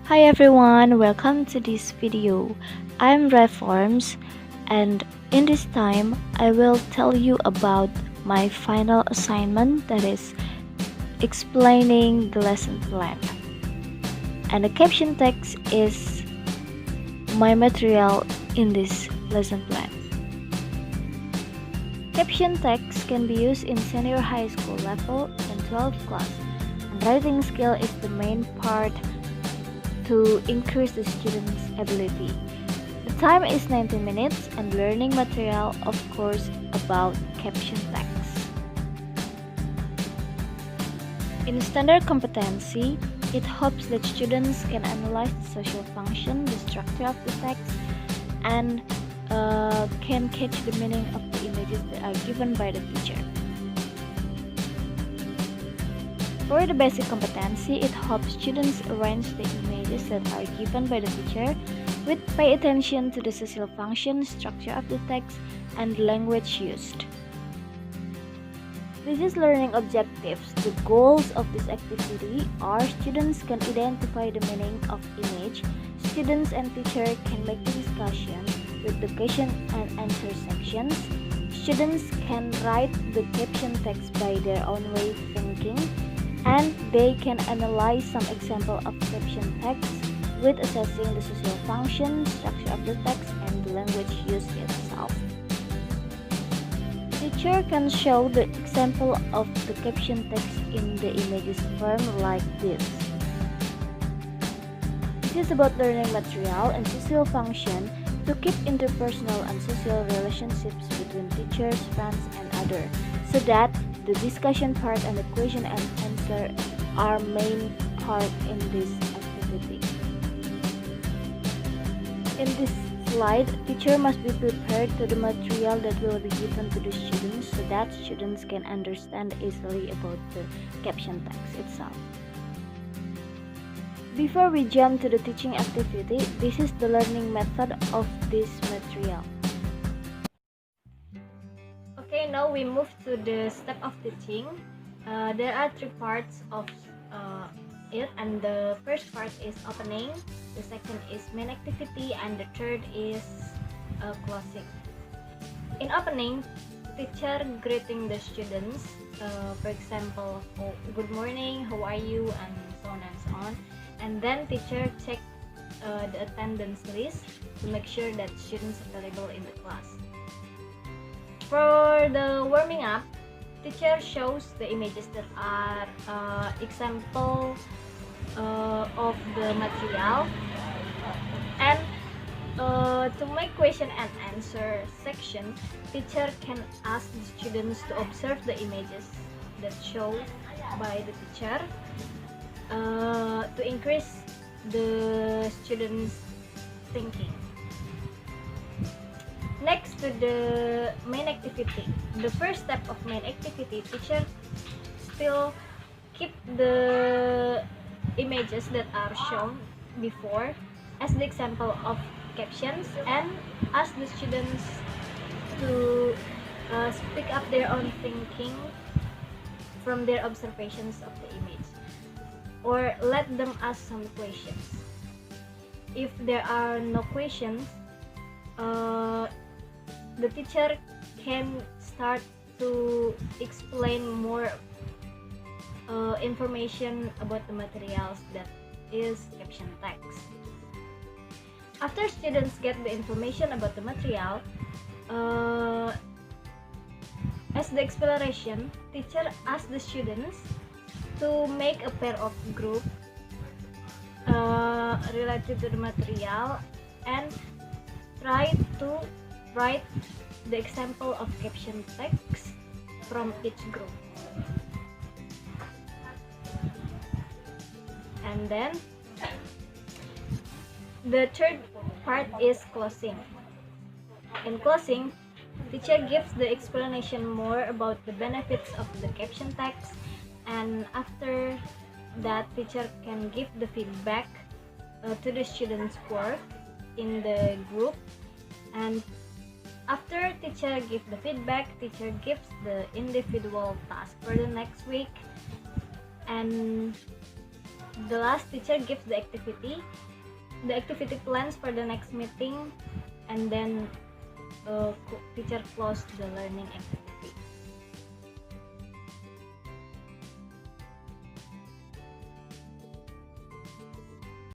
Hi everyone, welcome to this video. I'm Reforms, and in this time I will tell you about my final assignment, that is explaining the lesson plan. And the caption text is my material in this lesson plan. Caption text can be used in senior high school level and 12th class. And writing skill is the main part to increase the student's ability. The time is 90 minutes and learning material, of course, about caption text. In standard competency, it hopes that students can analyze the social function, the structure of the text, and can catch the meaning of the images that are given by the teacher. For the basic competency, it helps students arrange the images that are given by the teacher with pay attention to the social function, structure of the text, and language used. This is learning objectives. The goals of this activity are students can identify the meaning of image, students and teacher can make the discussion with the question and answer sections, students can write the caption text by their own way of thinking, and they can analyze some example of caption text with assessing the social function, structure of the text, and the language used itself. Teacher can show the example of the caption text in the images form like this. This is about learning material and social function to keep interpersonal and social relationships between teachers, friends, and others, so that the discussion part and the question and answer are main part in this activity. In this slide, teacher must be prepared to the material that will be given to the students so that students can understand easily about the caption text itself. Before we jump to the teaching activity, this is the learning method of this material. Okay, now we move to the step of teaching. There are three parts of it, and the first part is opening, the second is main activity, and the third is closing. In opening, teacher greeting the students, for example, good morning, how are you, and so on and so on. And then teacher check the attendance list to make sure that students are available in the class. For the warming up, teacher shows the images that are example of the material, and to make question and answer section, teacher can ask the students to observe the images that shown by the teacher to increase the students' thinking. Next to the main activity. The first step of main activity, teacher still keep the images that are shown before as the example of captions and ask the students to speak up their own thinking from their observations of the image, or let them ask some questions. If there are no questions, the teacher can start to explain more information about the materials that is caption text. After students get the information about the material, as the exploration, teacher asks the students to make a pair of group related to the material and try to write the example of caption text from each group. And then the third part is closing. In closing, teacher gives the explanation more about the benefits of the caption text, and after that teacher can give the feedback to the students' work in the group. And after teacher gives the feedback, teacher gives the individual task for the next week, and The last, teacher gives the activity plans for the next meeting, and then teacher close the learning activity.